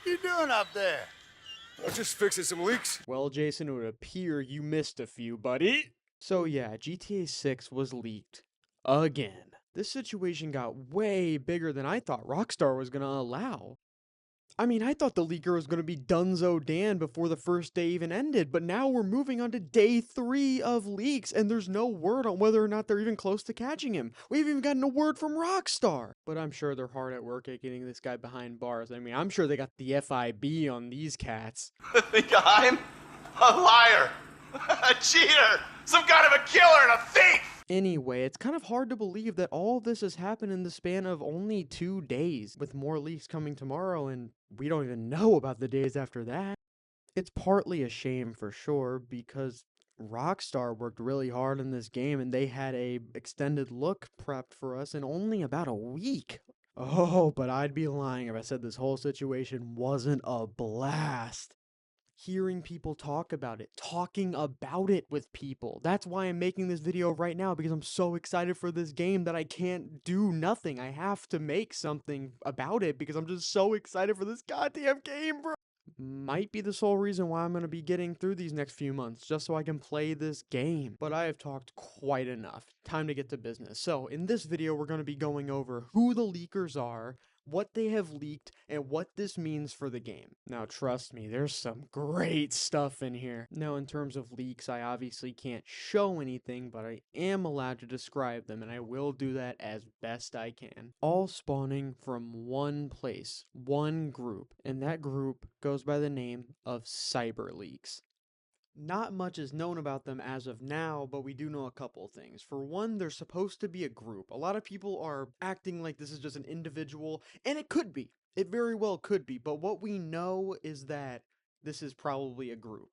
you doing up there? I'm just fixing some leaks. Well, Jason, it would appear you missed a few, buddy. So yeah, GTA 6 was leaked. Again. This situation got way bigger than I thought Rockstar was gonna allow. I mean, I thought the leaker was gonna be Dunzo Dan before the first day even ended, but now we're moving on to day 3 of leaks, and there's no word on whether or not they're even close to catching him. We haven't even gotten a word from Rockstar. But I'm sure they're hard at work at getting this guy behind bars. I mean, I'm sure they got the FIB on these cats. Think I'm a liar, a cheater, some kind of a killer and a thief! Anyway, it's kind of hard to believe that all this has happened in the span of only 2 days, with more leaks coming tomorrow, and we don't even know about the days after that. It's partly a shame for sure, because Rockstar worked really hard on this game, and they had a extended look prepped for us in only about a week. Oh, but I'd be lying if I said this whole situation wasn't a blast. Hearing people talk about it, talking about it with people. That's why I'm making this video right now, because I'm so excited for this game that I can't do nothing. I have to make something about it because I'm just so excited for this goddamn game, bro. Might be the sole reason why I'm going to be getting through these next few months, just so I can play this game. But I have talked quite enough. Time to get to business. So, in this video, we're going to be going over who the leakers are, what they have leaked, and what this means for the game. Now, trust me, there's some great stuff in here. Now, in terms of leaks, I obviously can't show anything, but I am allowed to describe them, and I will do that as best I can. All spawning from one place, one group, and that group goes by the name of CyberLeaks. Not much is known about them as of now, but we do know a couple things. For one, they're supposed to be a group. A lot of people are acting like this is just an individual, and it could be. It very well could be, but what we know is that this is probably a group.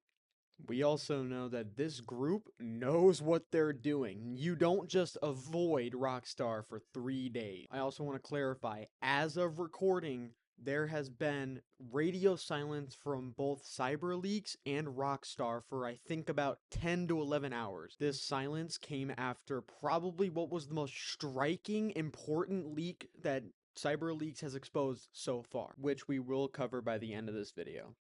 We also know that this group knows what they're doing. You don't just avoid Rockstar for 3 days. I also want to clarify, as of recording, there has been radio silence from both CyberLeaks and Rockstar for I think about 10 to 11 hours. This silence came after probably what was the most striking, important leak that CyberLeaks has exposed so far, which we will cover by the end of this video.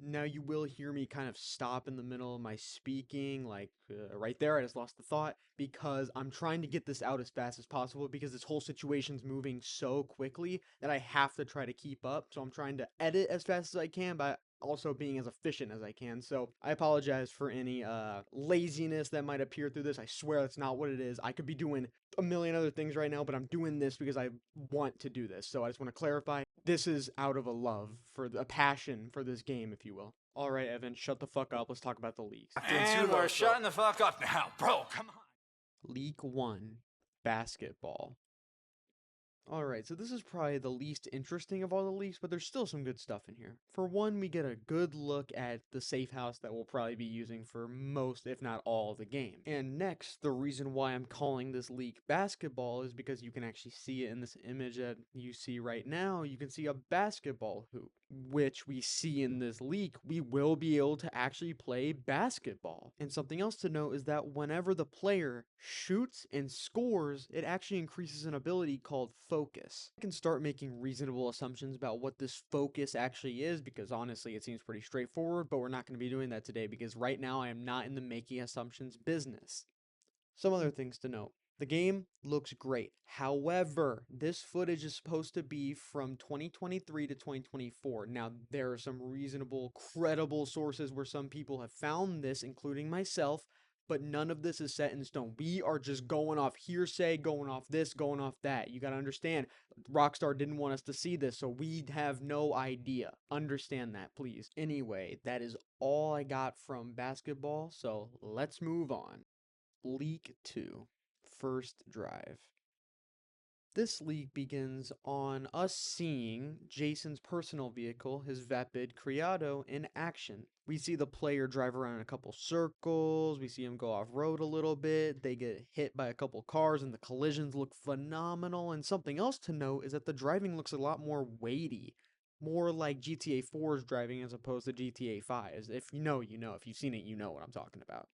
Now you will hear me kind of stop in the middle of my speaking, like right there, I just lost the thought, because I'm trying to get this out as fast as possible because this whole situation's moving so quickly that I have to try to keep up. So I'm trying to edit as fast as I can, but also being as efficient as I can. So I apologize for any laziness that might appear through this. I swear that's not what it is. I could be doing a million other things right now, but I'm doing this because I want to do this. So I just want to clarify, this is out of a love for a passion for this game, if you will. All right, Evan, shut the fuck up. Let's talk about the leaks. And we're shutting the fuck up now, bro. Come on. Leak 1, basketball. Alright, so this is probably the least interesting of all the leaks, but there's still some good stuff in here. For one, we get a good look at the safe house that we'll probably be using for most, if not all, of the game. And next, the reason why I'm calling this leak basketball is because you can actually see it in this image that you see right now. You can see a basketball hoop, which we see in this leak. We will be able to actually play basketball. And something else to note is that whenever the player shoots and scores, it actually increases an ability called focus. I can start making reasonable assumptions about what this focus actually is because honestly it seems pretty straightforward, but we're not going to be doing that today because right now I am not in the making assumptions business. Some other things to note. The game looks great. However, this footage is supposed to be from 2023 to 2024. Now, there are some reasonable, credible sources where some people have found this, including myself, but none of this is set in stone. We are just going off hearsay, going off this, going off that. You gotta understand, Rockstar didn't want us to see this, so we have no idea. Understand that, please. Anyway, that is all I got from basketball, so let's move on. Leak 2. First drive. This leak begins on us seeing Jason's personal vehicle, his Vapid Criado, in action. We see the player drive around in a couple circles, we see him go off-road a little bit, they get hit by a couple cars, and the collisions look phenomenal, and something else to note is that the driving looks a lot more weighty. More like GTA 4's driving as opposed to GTA 5's. If you know, you know. If you've seen it, you know what I'm talking about.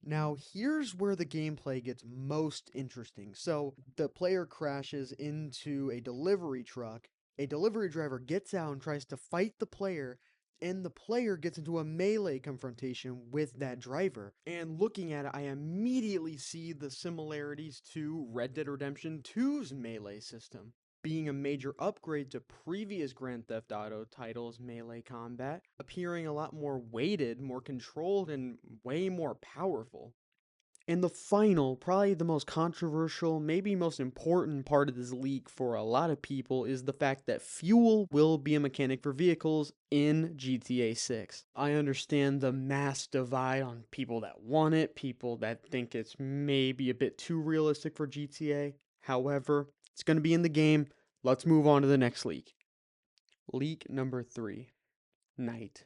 Now, here's where the gameplay gets most interesting. So, the player crashes into a delivery truck, A delivery driver gets out and tries to fight the player, and the player gets into a melee confrontation with that driver. And looking at it, I immediately see the similarities to Red Dead Redemption 2's melee system, being a major upgrade to previous Grand Theft Auto titles' melee combat, appearing a lot more weighted, more controlled, and way more powerful. And the final, probably the most controversial, maybe most important part of this leak for a lot of people is the fact that fuel will be a mechanic for vehicles in GTA 6. I understand the mass divide on people that want it, people that think it's maybe a bit too realistic for GTA. However, it's going to be in the game. Let's move on to the next leak. Leak number 3. Night.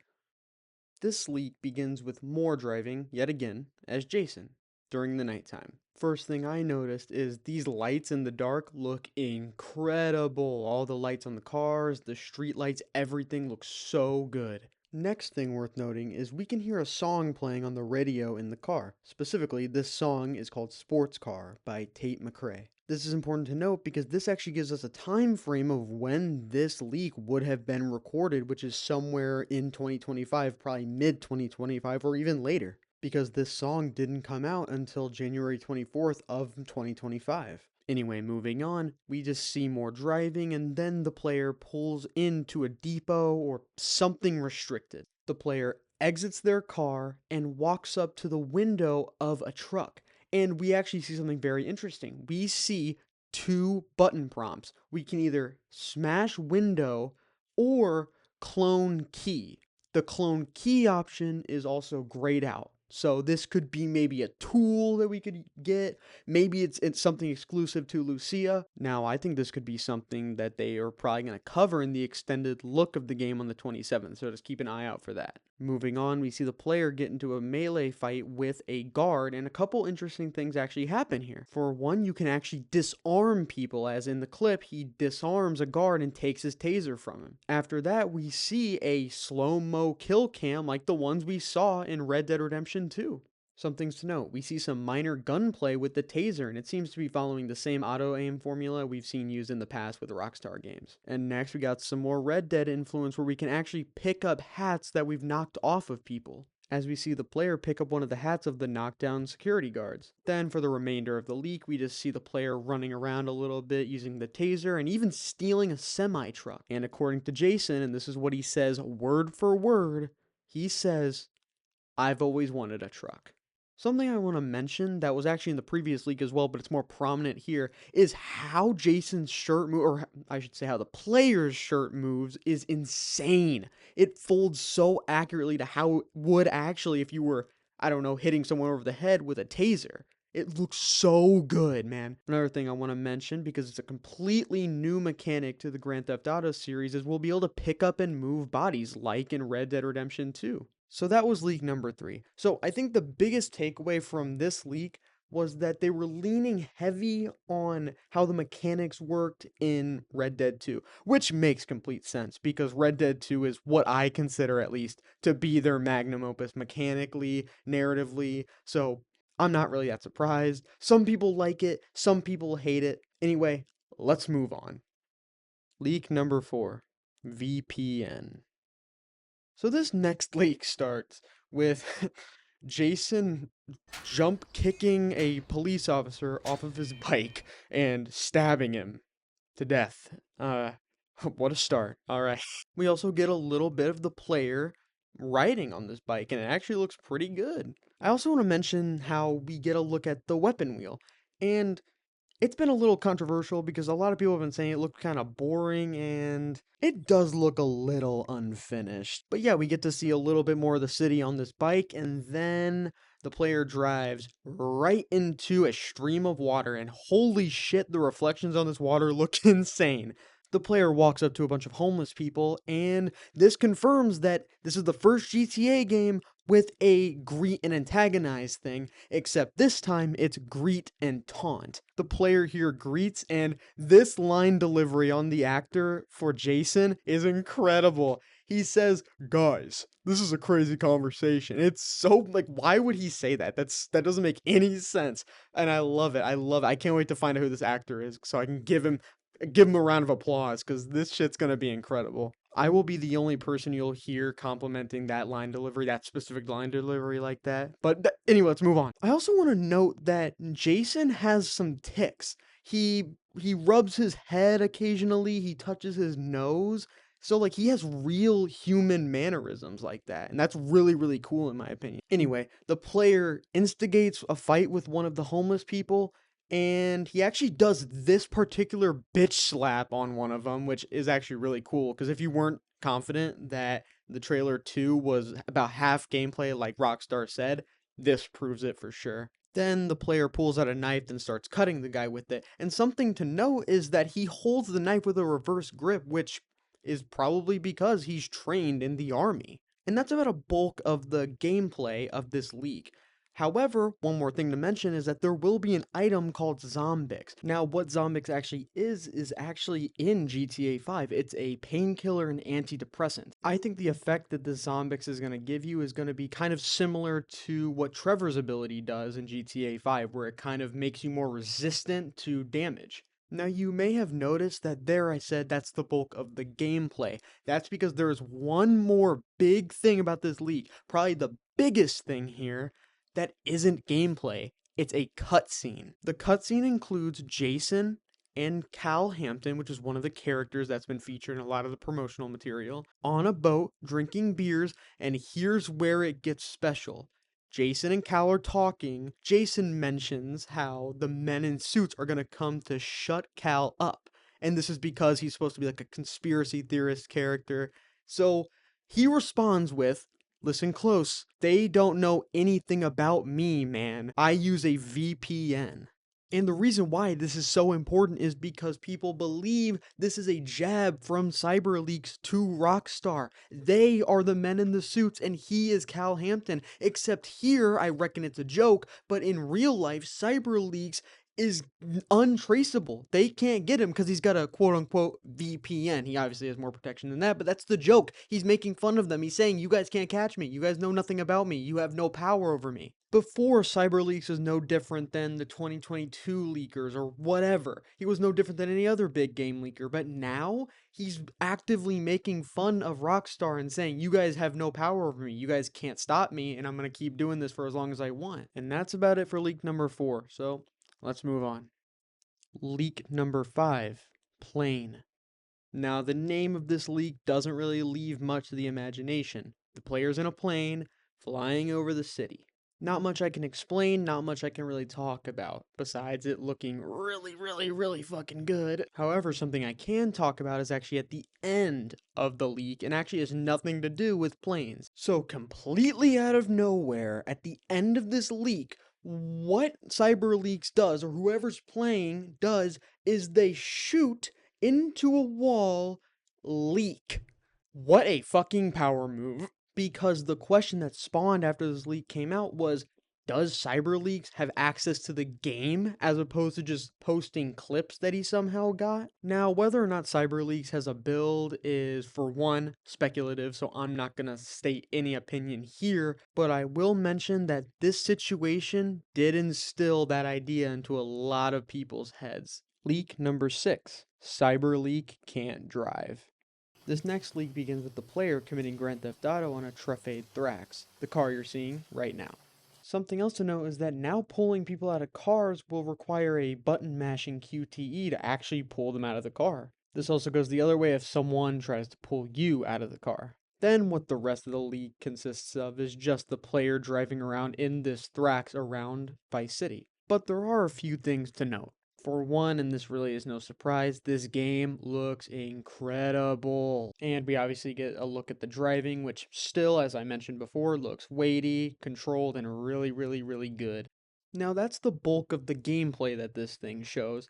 This leak begins with more driving, yet again, as Jason, during the nighttime. First thing I noticed is these lights in the dark look incredible. All the lights on the cars, the street lights, everything looks so good. Next thing worth noting is we can hear a song playing on the radio in the car. Specifically, this song is called Sports Car by Tate McRae. This is important to note because this actually gives us a time frame of when this leak would have been recorded, which is somewhere in 2025, probably mid 2025 or even later, because this song didn't come out until January 24th of 2025. Anyway, moving on, we just see more driving and then the player pulls into a depot or something restricted. The player exits their car and walks up to the window of a truck. And we actually see something very interesting. We see 2 button prompts. We can either smash window or clone key. The clone key option is also grayed out. So this could be maybe a tool that we could get. Maybe it's something exclusive to Lucia. Now, I think this could be something that they are probably going to cover in the extended look of the game on the 27th. So just keep an eye out for that. Moving on, we see the player get into a melee fight with a guard, and a couple interesting things actually happen here. For one, you can actually disarm people, as in the clip, he disarms a guard and takes his taser from him. After that, we see a slow-mo kill cam like the ones we saw in Red Dead Redemption 2. Some things to note, we see some minor gunplay with the taser, and it seems to be following the same auto-aim formula we've seen used in the past with Rockstar games. And next we got some more Red Dead influence where we can actually pick up hats that we've knocked off of people, as we see the player pick up one of the hats of the knockdown security guards. Then for the remainder of the leak, we just see the player running around a little bit using the taser and even stealing a semi-truck. And according to Jason, and this is what he says word for word, he says, "I've always wanted a truck." Something I want to mention that was actually in the previous leak as well, but it's more prominent here, is how Jason's shirt moves, or I should say how the player's shirt moves, is insane. It folds so accurately to how it would actually if you were, I don't know, hitting someone over the head with a taser. It looks so good, man. Another thing I want to mention, because it's a completely new mechanic to the Grand Theft Auto series, is we'll be able to pick up and move bodies like in Red Dead Redemption 2. So that was leak number 3. So I think the biggest takeaway from this leak was that they were leaning heavy on how the mechanics worked in Red Dead 2, which makes complete sense because Red Dead 2 is what I consider at least to be their magnum opus mechanically, narratively, so I'm not really that surprised. Some people like it, some people hate it. Anyway, let's move on. Leak number 4, VPN. So this next leak starts with Jason jump kicking a police officer off of his bike and stabbing him to death. What a start. Alright. We also get a little bit of the player riding on this bike, and it actually looks pretty good. I also want to mention how we get a look at the weapon wheel. And it's been a little controversial because a lot of people have been saying it looked kind of boring, and it does look a little unfinished. But yeah, we get to see a little bit more of the city on this bike, and then the player drives right into a stream of water, and holy shit, the reflections on this water look insane. The player walks up to a bunch of homeless people, and this confirms that this is the first GTA game with a greet and antagonize thing, except this time it's greet and taunt. The player here greets, and this line delivery on the actor for Jason is incredible. He says, "Guys, this is a crazy conversation." It's so, like, why would he say that? That doesn't make any sense. And I love it. I love it. I can't wait to find out who this actor is so I can give him Give him a round of applause, because this shit's gonna be incredible. I will be the only person you'll hear complimenting that line delivery, that specific line delivery like that. But anyway, let's move on. I also want to note that Jason has some tics. He rubs his head occasionally, he touches his nose. So like he has real human mannerisms like that, and that's really, really cool in my opinion. Anyway, the player instigates a fight with one of the homeless people, and he actually does this particular bitch slap on one of them, which is actually really cool, because if you weren't confident that the trailer 2 was about half gameplay like Rockstar said, this proves it for sure. Then the player pulls out a knife and starts cutting the guy with it, and something to note is that he holds the knife with a reverse grip, which is probably because he's trained in the army. And that's about a bulk of the gameplay of this leak. However, one more thing to mention is that there will be an item called Zombix. Now, what Zombix actually is actually in GTA 5. It's a painkiller and antidepressant. I think the effect that the Zombix is going to give you is going to be kind of similar to what Trevor's ability does in GTA 5, where it kind of makes you more resistant to damage. Now, you may have noticed that there I said that's the bulk of the gameplay. That's because there is one more big thing about this leak, probably the biggest thing here, that isn't gameplay. It's a cutscene. The cutscene includes Jason and Cal Hampton, which is one of the characters that's been featured in a lot of the promotional material, on a boat drinking beers, and here's where it gets special. Jason and Cal are talking. Jason mentions how the men in suits are going to come to shut Cal up. And this is because he's supposed to be like a conspiracy theorist character. So he responds with, listen close, they don't know anything about me, man. I use a VPN. And the reason why this is so important is because people believe this is a jab from CyberLeaks to Rockstar. They are the men in the suits and he is Cal Hampton. Except here, I reckon it's a joke, but in real life, CyberLeaks is untraceable. They can't get him because he's got a quote-unquote VPN. He obviously has more protection than that, but that's the joke. He's making fun of them. He's saying, you guys can't catch me. You guys know nothing about me. You have no power over me. Before, CyberLeaks was no different than the 2022 leakers or whatever. He was no different than any other big game leaker, but now he's actively making fun of Rockstar and saying, you guys have no power over me. You guys can't stop me, and I'm going to keep doing this for as long as I want. And that's about it for leak number 4. So let's move on. Leak number 5, Plane. Now, the name of this leak doesn't really leave much to the imagination. The player's in a plane, flying over the city. Not much I can explain, not much I can really talk about, besides it looking really, really, really fucking good. However, something I can talk about is actually at the end of the leak, and actually has nothing to do with planes. So, completely out of nowhere, at the end of this leak, what CyberLeaks does, or whoever's playing does, is they shoot into a wall leak. What a fucking power move. Because the question that spawned after this leak came out was, does CyberLeaks have access to the game as opposed to just posting clips that he somehow got? Now, whether or not CyberLeaks has a build is, for one, speculative, so I'm not gonna state any opinion here, but I will mention that this situation did instill that idea into a lot of people's heads. Leak number 6, CyberLeak can't drive. This next leak begins with the player committing Grand Theft Auto on a Truffade Thrax, the car you're seeing right now. Something else to note is that now pulling people out of cars will require a button mashing QTE to actually pull them out of the car. This also goes the other way if someone tries to pull you out of the car. Then what the rest of the leak consists of is just the player driving around in this Thrax around Vice City. But there are a few things to note. For one, and this really is no surprise, this game looks incredible. And we obviously get a look at the driving, which still, as I mentioned before, looks weighty, controlled, and really, really, really good. Now, that's the bulk of the gameplay that this thing shows.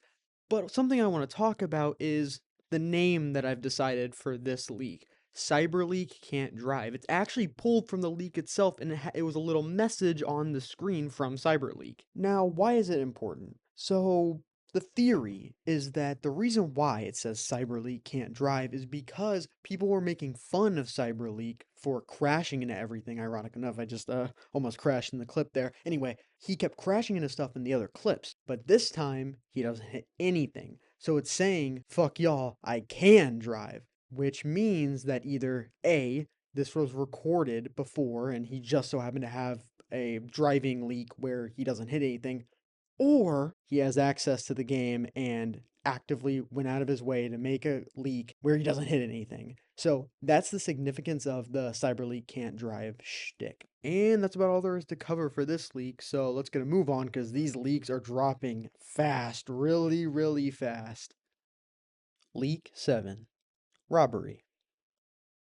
But something I want to talk about is the name that I've decided for this leak. CyberLeak can't drive. It's actually pulled from the leak itself, and it was a little message on the screen from CyberLeak. Now, why is it important? So, the theory is that the reason why it says CyberLeak can't drive is because people were making fun of CyberLeak for crashing into everything. Ironic enough, I just almost crashed in the clip there. Anyway, he kept crashing into stuff in the other clips, but this time he doesn't hit anything. So it's saying, fuck y'all, I can drive, which means that either A, this was recorded before and he just so happened to have a driving leak where he doesn't hit anything, or he has access to the game and actively went out of his way to make a leak where he doesn't hit anything. So that's the significance of the CyberLeak can't drive shtick. And that's about all there is to cover for this leak. So let's get a move on because these leaks are dropping fast, really, really fast. Leak 7. Robbery.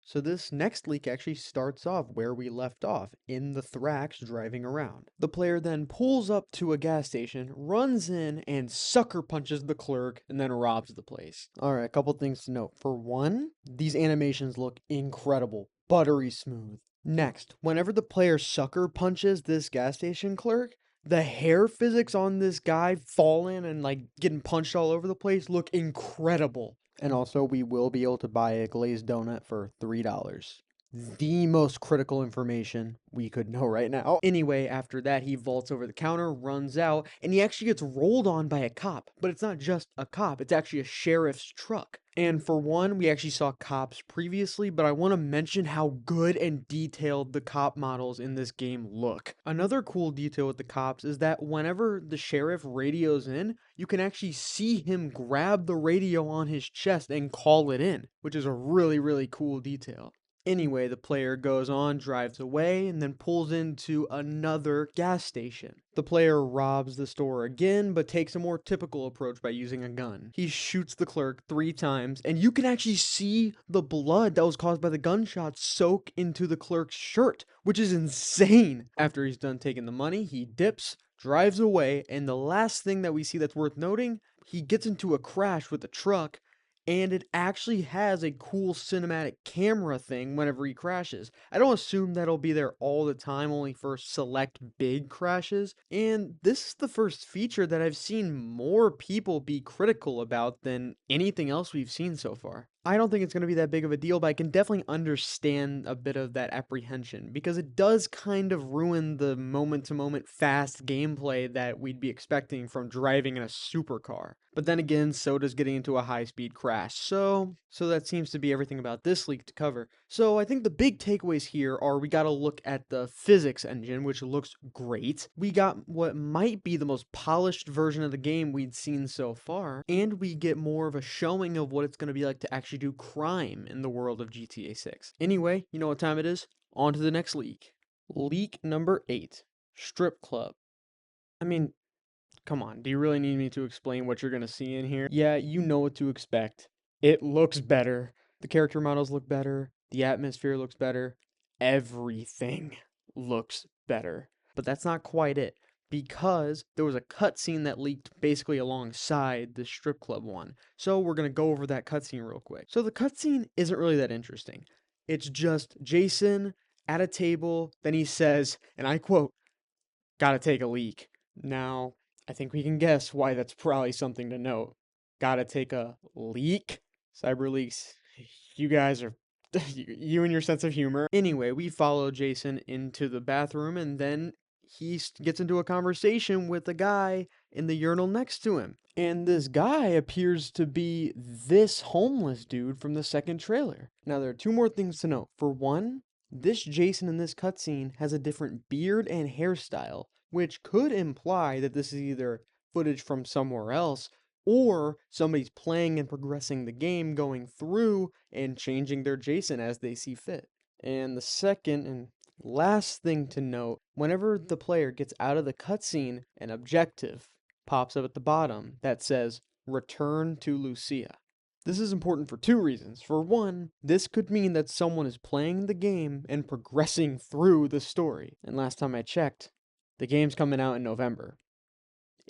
So this next leak actually starts off where we left off, in the Thrax driving around. The player then pulls up to a gas station, runs in, and sucker punches the clerk, and then robs the place. Alright, a couple things to note. For one, these animations look incredible, buttery smooth. Next, whenever the player sucker punches this gas station clerk, the hair physics on this guy falling and like getting punched all over the place look incredible. And also, we will be able to buy a glazed donut for $3. The most critical information we could know right now. Anyway, after that, he vaults over the counter, runs out, and he actually gets rolled on by a cop. But it's not just a cop, it's actually a sheriff's truck. And for one, we actually saw cops previously, but I want to mention how good and detailed the cop models in this game look. Another cool detail with the cops is that whenever the sheriff radios in, you can actually see him grab the radio on his chest and call it in, which is a really, really cool detail. Anyway, the player goes on, drives away, and then pulls into another gas station. The player robs the store again, but takes a more typical approach by using a gun. He shoots the clerk 3 times, and you can actually see the blood that was caused by the gunshot soak into the clerk's shirt, which is insane. After he's done taking the money, he dips, drives away, and the last thing that we see that's worth noting, he gets into a crash with the truck, and it actually has a cool cinematic camera thing whenever he crashes. I don't assume that'll be there all the time, only for select big crashes. And this is the first feature that I've seen more people be critical about than anything else we've seen so far. I don't think it's going to be that big of a deal, but I can definitely understand a bit of that apprehension because it does kind of ruin the moment-to-moment fast gameplay that we'd be expecting from driving in a supercar. But then again, so does getting into a high-speed crash. So that seems to be everything about this leak to cover. So I think the big takeaways here are we got to look at the physics engine, which looks great. We got what might be the most polished version of the game we'd seen so far, and we get more of a showing of what it's going to be like to actually do crime in the world of GTA 6. Anyway, you know what time it is? On to the next leak. Leak number 8. Strip Club. I mean, come on, do you really need me to explain what you're going to see in here? Yeah, you know what to expect. It looks better. The character models look better. The atmosphere looks better. Everything looks better. But that's not quite it, because there was a cutscene that leaked basically alongside the strip club one. So we're going to go over that cutscene real quick. So the cutscene isn't really that interesting. It's just Jason at a table, then he says, and I quote, "Gotta take a leak." Now, I think we can guess why that's probably something to note. Gotta take a leak? CyberLeaks, you guys are... you and your sense of humor. Anyway, we follow Jason into the bathroom, and then he gets into a conversation with a guy in the urinal next to him. And this guy appears to be this homeless dude from the second trailer. Now, there are 2 more things to note. For one, this Jason in this cutscene has a different beard and hairstyle, which could imply that this is either footage from somewhere else, or somebody's playing and progressing the game, going through and changing their Jason as they see fit. And the second and last thing to note, whenever the player gets out of the cutscene, an objective pops up at the bottom that says, "Return to Lucia." This is important for 2 reasons. For one, this could mean that someone is playing the game and progressing through the story. And last time I checked, the game's coming out in November.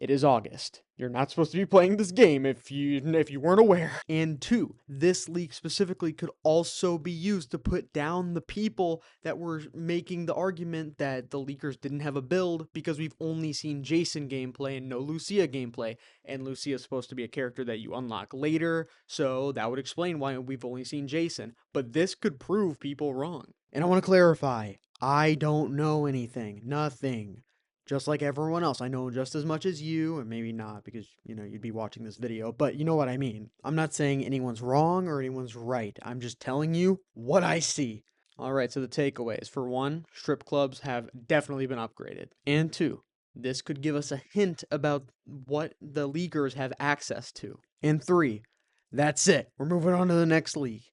It is August. You're not supposed to be playing this game if you weren't aware. And 2, this leak specifically could also be used to put down the people that were making the argument that the leakers didn't have a build because we've only seen Jason gameplay and no Lucia gameplay. And Lucia is supposed to be a character that you unlock later, so that would explain why we've only seen Jason. But this could prove people wrong. And I want to clarify, I don't know anything. Nothing. just like everyone else. I know just as much as you, and maybe not because, you'd be watching this video, but you know what I mean. I'm not saying anyone's wrong or anyone's right. I'm just telling you what I see. All right, so the takeaways. For one, strip clubs have definitely been upgraded. And two, this could give us a hint about what the leaguers have access to. And three, that's it. We're moving on to the next league.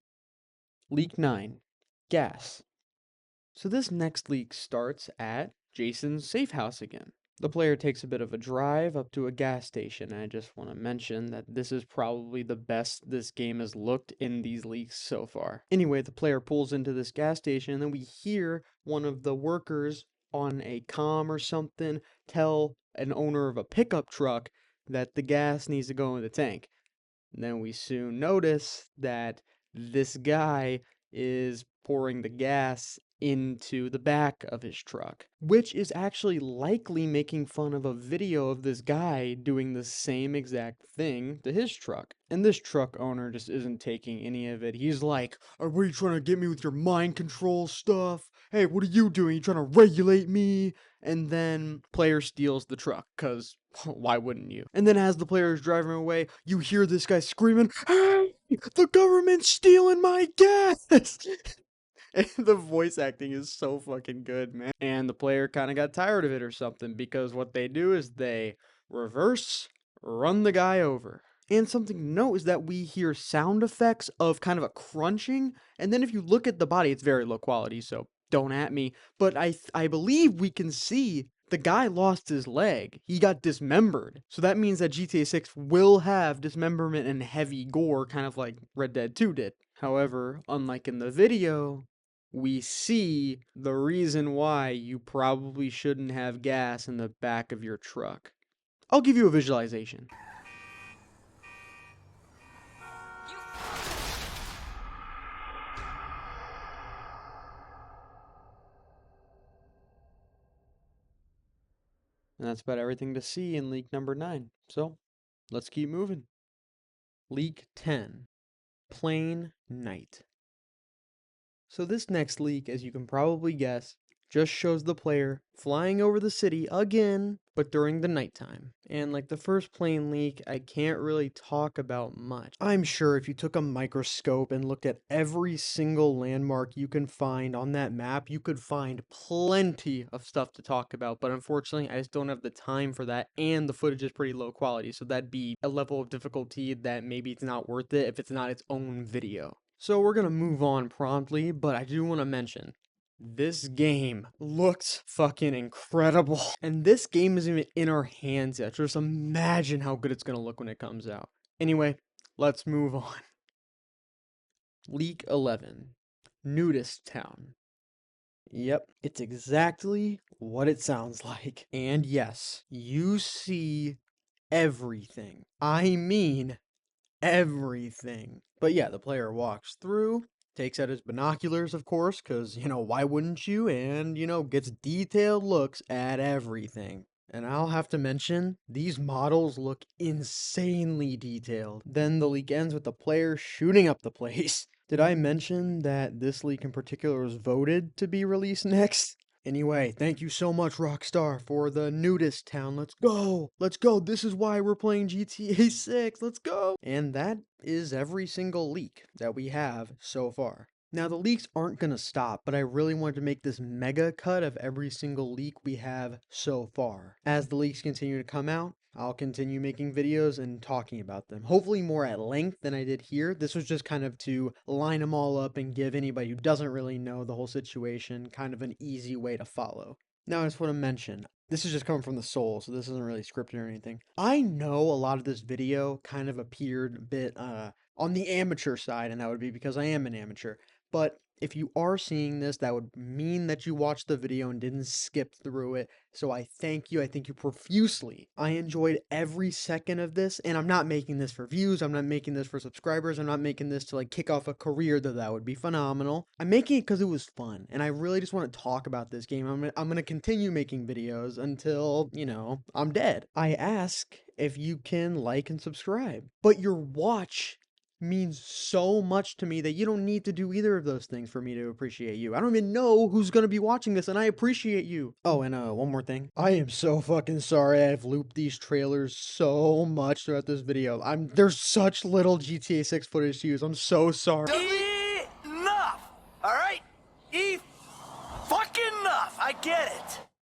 League 9, gas. So this next league starts at Jason's safe house again. The player takes a bit of a drive up to a gas station, and I just want to mention that this is probably the best this game has looked in these leagues so far. Anyway, the player pulls into this gas station, and then we hear one of the workers on a comm or something tell an owner of a pickup truck that the gas needs to go in the tank. And then we soon notice that this guy is pouring the gas into the back of his truck, which is actually likely making fun of a video of this guy doing the same exact thing to his truck. And this truck owner just isn't taking any of it. He's like, "Oh, what are you trying to get me with your mind control stuff? Hey, what are you doing? You trying to regulate me?" And then player steals the truck, because why wouldn't you? And then as the player is driving away, you hear this guy screaming, "Hey, the government's stealing my gas!" And the voice acting is so fucking good, man. And the player kind of got tired of it or something, because what they do is they reverse, run the guy over. And something to note is that we hear sound effects of kind of a crunching, and then if you look at the body, it's very low quality, so don't at me. But I believe we can see the guy lost his leg. He got dismembered. So that means that GTA 6 will have dismemberment and heavy gore, kind of like Red Dead 2 did. However, unlike in the video, we see the reason why you probably shouldn't have gas in the back of your truck. I'll give you a visualization. And that's about everything to see in leak number 9. So, let's keep moving. Leak 10. Plain Night. So this next leak, as you can probably guess, just shows the player flying over the city again, but during the nighttime. And like the first plane leak, I can't really talk about much. I'm sure if you took a microscope and looked at every single landmark you can find on that map, you could find plenty of stuff to talk about. But unfortunately, I just don't have the time for that, and the footage is pretty low quality, so that'd be a level of difficulty that maybe it's not worth it if it's not its own video. So we're gonna move on promptly, but I do want to mention, this game looks fucking incredible. And this game isn't even in our hands yet. Just imagine how good it's gonna look when it comes out. Anyway, let's move on. Leak 11. Nudist Town. Yep, it's exactly what it sounds like. And yes, you see everything. I mean everything. But yeah, the player walks through, takes out his binoculars, of course, because, why wouldn't you? And, gets detailed looks at everything. And I'll have to mention, these models look insanely detailed. Then the leak ends with the player shooting up the place. Did I mention that this leak in particular was voted to be released next? Anyway, thank you so much, Rockstar, for the Nudist Town. Let's go! Let's go! This is why we're playing GTA 6. Let's go! And that is every single leak that we have so far. Now, the leaks aren't going to stop, but I really wanted to make this mega cut of every single leak we have so far. As the leaks continue to come out, I'll continue making videos and talking about them. Hopefully more at length than I did here. This was just kind of to line them all up and give anybody who doesn't really know the whole situation kind of an easy way to follow. Now I just want to mention, this is just coming from the soul, so this isn't really scripted or anything. I know a lot of this video kind of appeared a bit on the amateur side, and that would be because I am an amateur. But if you are seeing this, that would mean that you watched the video and didn't skip through it. So I thank you profusely. I enjoyed every second of this, and I'm not making this for views. I'm not making this for subscribers. I'm not making this to kick off a career, though that would be phenomenal. I'm making it because it was fun, and I really just want to talk about this game. I'm gonna continue making videos until, I'm dead. I ask if you can like and subscribe, but your watch means so much to me that you don't need to do either of those things for me to appreciate you. I don't even know who's gonna be watching this, and I appreciate you. Oh, and one more thing. I am so fucking sorry I've looped these trailers so much throughout this video. There's such little GTA 6 footage to use. I'm so sorry. Enough! Alright? Fucking enough! I get it!